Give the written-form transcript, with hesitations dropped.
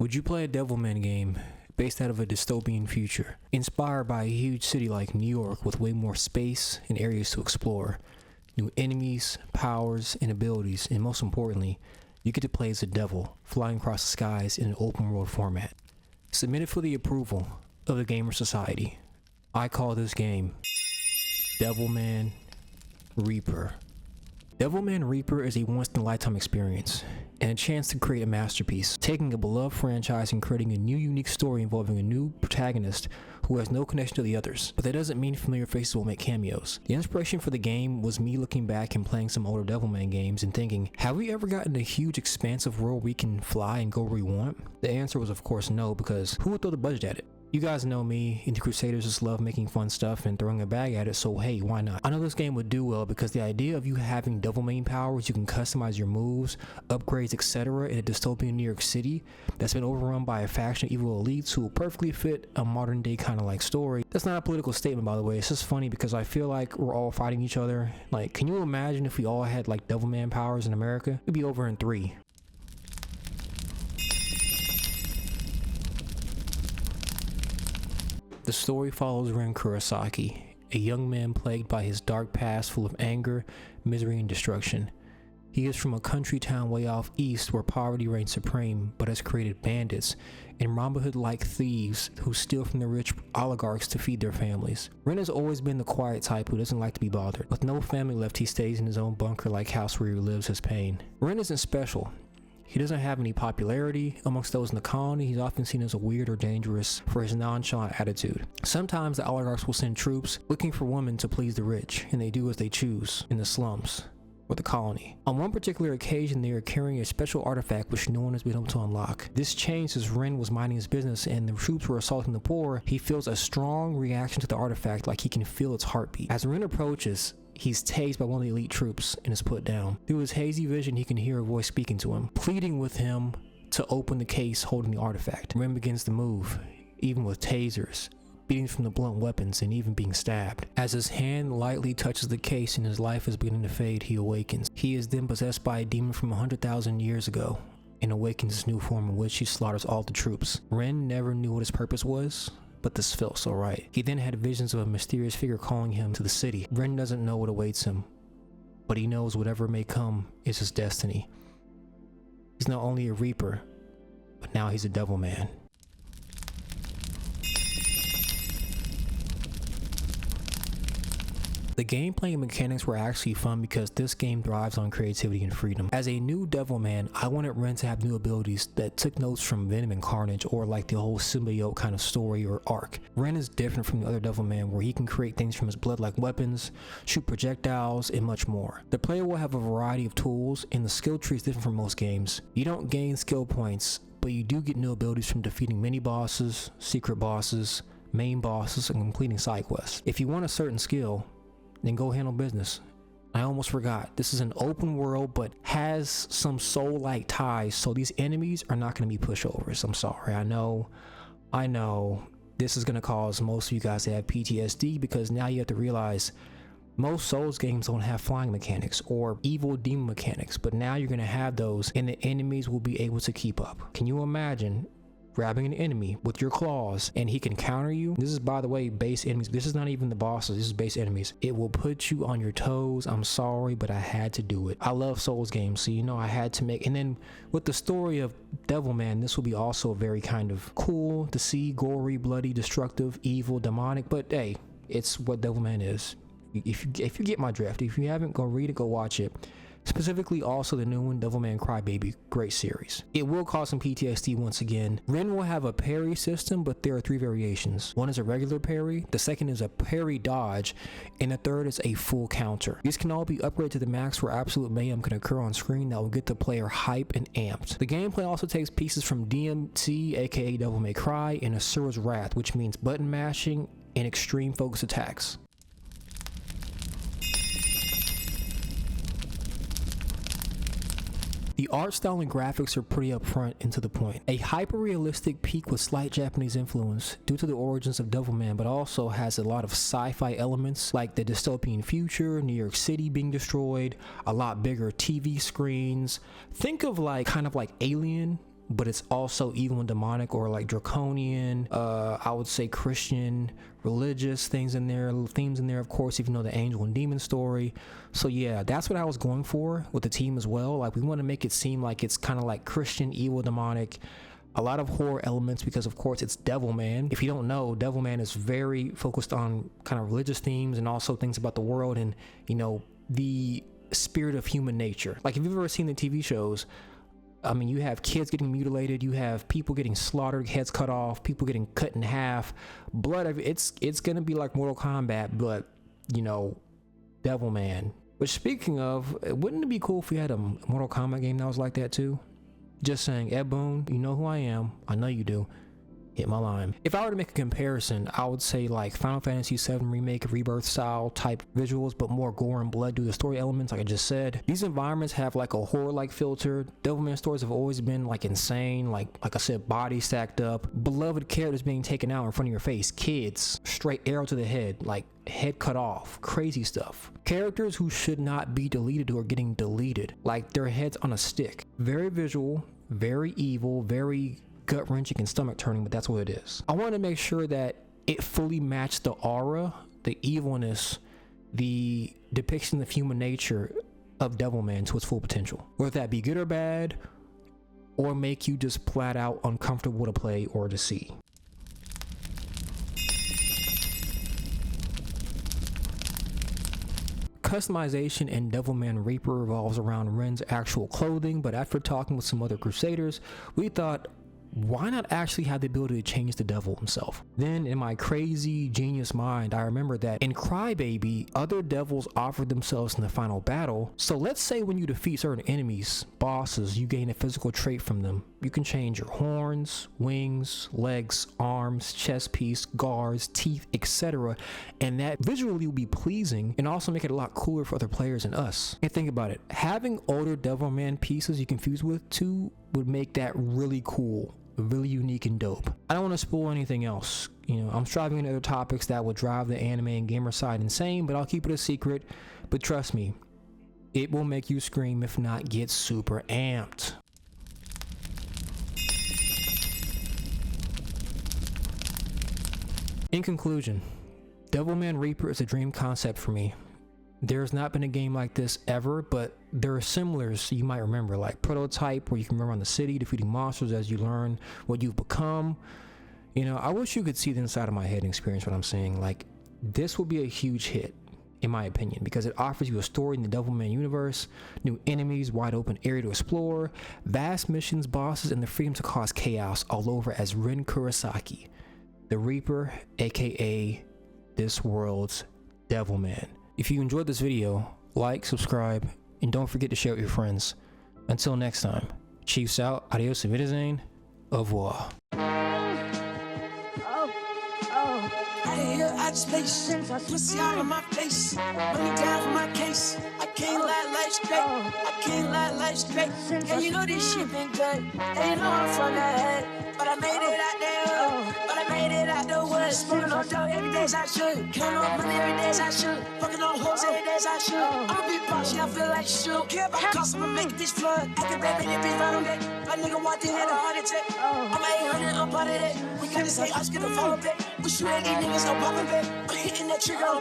Would you play a Devilman game based out of a dystopian future, inspired by a huge city like New York with way more space and areas to explore, new enemies, powers, and abilities, and most importantly, you get to play as a devil, flying across the skies in an open world format. Submitted for the approval of the Gamer Society, I call this game Devilman Reaper. Devilman Reaper is a once-in-a-lifetime experience and a chance to create a masterpiece, taking a beloved franchise and creating a new unique story involving a new protagonist who has no connection to the others. But that doesn't mean familiar faces will make cameos. The inspiration for the game was me looking back and playing some older Devilman games and thinking, have we ever gotten a huge expansive world we can fly and go where we want? The answer was of course no, because who would throw the budget at it? You guys know me, Indie Crusaders just love making fun stuff and throwing a bag at it, so hey, why not? I know this game would do well because the idea of you having Devilman powers, you can customize your moves, upgrades, etc. in a dystopian New York City that's been overrun by a faction of evil elites who will perfectly fit a modern day kind of like story. That's not a political statement, by the way. It's just funny because I feel like we're all fighting each other. Like, can you imagine if we all had like Devilman powers in America? It'd be over in 3. The story follows Ren Kurosaki, a young man plagued by his dark past full of anger, misery, and destruction. He is from a country town way off east where poverty reigns supreme, but has created bandits and Robin Hood-like thieves who steal from the rich oligarchs to feed their families. Ren has always been the quiet type who doesn't like to be bothered. With no family left, he stays in his own bunker-like house where he relives his pain. Ren isn't special. He doesn't have any popularity amongst those in the colony. He's often seen as a weird or dangerous for his nonchalant attitude. Sometimes the oligarchs will send troops looking for women to please the rich, and they do as they choose in the slums or the colony. On one particular occasion, they are carrying a special artifact which no one has been able to unlock. This changed as Ren was minding his business and the troops were assaulting the poor. He feels a strong reaction to the artifact, like he can feel its heartbeat. As Ren approaches, he's tased by one of the elite troops and is put down. Through his hazy vision, he can hear a voice speaking to him, pleading with him to open the case holding the artifact. Ren begins to move, even with tasers, beatings from the blunt weapons, and even being stabbed. As his hand lightly touches the case and his life is beginning to fade, he awakens. He is then possessed by a demon from 100,000 years ago and awakens his new form in which he slaughters all the troops. Ren never knew what his purpose was, but this felt so right. He then had visions of a mysterious figure calling him to the city. Ren doesn't know what awaits him, but he knows whatever may come is his destiny. He's not only a Reaper, but now he's a Devilman. The gameplay and mechanics were actually fun because this game thrives on creativity and freedom. As a new Devilman, I wanted Ren to have new abilities that took notes from Venom and Carnage, or like the whole symbiote kind of story or arc. Ren is different from the other Devilman, where he can create things from his blood like weapons, shoot projectiles, and much more. The player will have a variety of tools, and the skill tree is different from most games. You don't gain skill points, but you do get new abilities from defeating mini bosses, secret bosses, main bosses, and completing side quests. If you want a certain skill, then go handle business. I almost forgot, this is an open world but has some soul-like ties, so these enemies are not going to be pushovers. I'm sorry, I know this is going to cause most of you guys to have PTSD, because now you have to realize most Souls games don't have flying mechanics or evil demon mechanics, but now you're going to have those, and the enemies will be able to keep up. Can you imagine grabbing an enemy with your claws and he can counter you? This is, by the way, base enemies. This is not even the bosses, this is base enemies. It will put you on your toes. I'm sorry, but I had to do it. I love Souls games, so you know I had to make. And then with the story of Devilman, this will be also very kind of cool to see. Gory, bloody, destructive, evil, demonic, but hey, it's what Devilman is. If you get my drift, if you haven't, go read it, go watch it. Specifically also the new one, Devilman Crybaby, great series. It will cause some PTSD once again. Ren will have a parry system, but there are 3 variations. One is a regular parry, the second is a parry dodge, and the third is a full counter. These can all be upgraded to the max where absolute mayhem can occur on screen that will get the player hype and amped. The gameplay also takes pieces from DMC, aka Devil May Cry, and Asura's Wrath, which means button mashing and extreme focus attacks. The art style and graphics are pretty upfront and to the point. A hyper-realistic peak with slight Japanese influence due to the origins of Devilman, but also has a lot of sci-fi elements like the dystopian future, New York City being destroyed, a lot bigger TV screens. Think of like kind of like Alien but it's also evil and demonic, or like draconian, I would say Christian, religious things in there, little themes in there, of course, even though the angel and demon story. So yeah, that's what I was going for with the team as well. Like, we want to make it seem like it's kind of like Christian, evil, demonic, a lot of horror elements, because of course it's Devilman. If you don't know, Devilman is very focused on kind of religious themes and also things about the world and, you know, the spirit of human nature. Like, if you've ever seen the TV shows, I mean, you have kids getting mutilated, you have people getting slaughtered, heads cut off, people getting cut in half, blood. It's gonna be like Mortal Kombat, but, you know, Devilman. Which, speaking of, wouldn't it be cool if we had a Mortal Kombat game that was like that too? Just saying. Ed Boon, you know who I am. I know you do. Hit my line. If I were to make a comparison, I would say like Final Fantasy VII Remake, Rebirth style type visuals, but more gore and blood due to story elements, like I just said. These environments have like a horror-like filter. Devilman stories have always been like insane, like I said, bodies stacked up, beloved characters being taken out in front of your face, kids, straight arrow to the head, like head cut off, crazy stuff. Characters who should not be deleted who are getting deleted, like their heads on a stick. Very visual, very evil, very gut-wrenching and stomach-turning, but that's what it is. I want to make sure that it fully matched the aura, the evilness, the depiction of human nature of Devilman to its full potential. Whether that be good or bad, or make you just flat out uncomfortable to play or to see. Customization in Devilman Reaper revolves around Ren's actual clothing, but after talking with some other Crusaders, we thought, why not actually have the ability to change the devil himself? Then in my crazy genius mind, I remember that in Crybaby, other devils offered themselves in the final battle. So let's say when you defeat certain enemies, bosses, you gain a physical trait from them. You can change your horns, wings, legs, arms, chest piece, guards, teeth, etc. And that visually will be pleasing and also make it a lot cooler for other players and us. And think about it, having older Devilman pieces you can fuse with too would make that really cool, really unique and dope. I don't want to spoil anything else. You know, I'm striving into other topics that will drive the anime and gamer side insane, but I'll keep it a secret. But trust me, it will make you scream, if not get super amped. In conclusion, Devilman Reaper is a dream concept for me. There's not been a game like this ever, but there are similars you might remember, like Prototype, where you can run around the city defeating monsters as you learn what you've become. You know, I wish you could see the inside of my head and experience what I'm saying. Like, this will be a huge hit, in my opinion, because it offers you a story in the Devilman universe, new enemies, wide open area to explore, vast missions, bosses, and the freedom to cause chaos all over as Ren Kurosaki, the Reaper, aka this world's Devilman. If you enjoyed this video, like, subscribe, and don't forget to share with your friends. Until next time, Chiefs out, adios, auf Wiedersehen, au revoir. I just place pussy out of my face, money down for my case. I can't lie, life's straight. I can't lie, life's straight. And you know this shit been good. And you know I'm from the head, but I made it out there. But I made it out the woods. Spending on dough every day as I should. Counting on money every day as I should. Fucking on hoes every day as I should. I'm a big boss, yeah, I feel like shit. Don't care about cost, I'ma make a bitch flood. I can baby, that bitch right on that. My nigga walked in, had a heart attack. I'm 800, I'm part of that. We gotta say, I'm scared to fall back. We shoot at these niggas, no popping back. I'm hitting that trigger,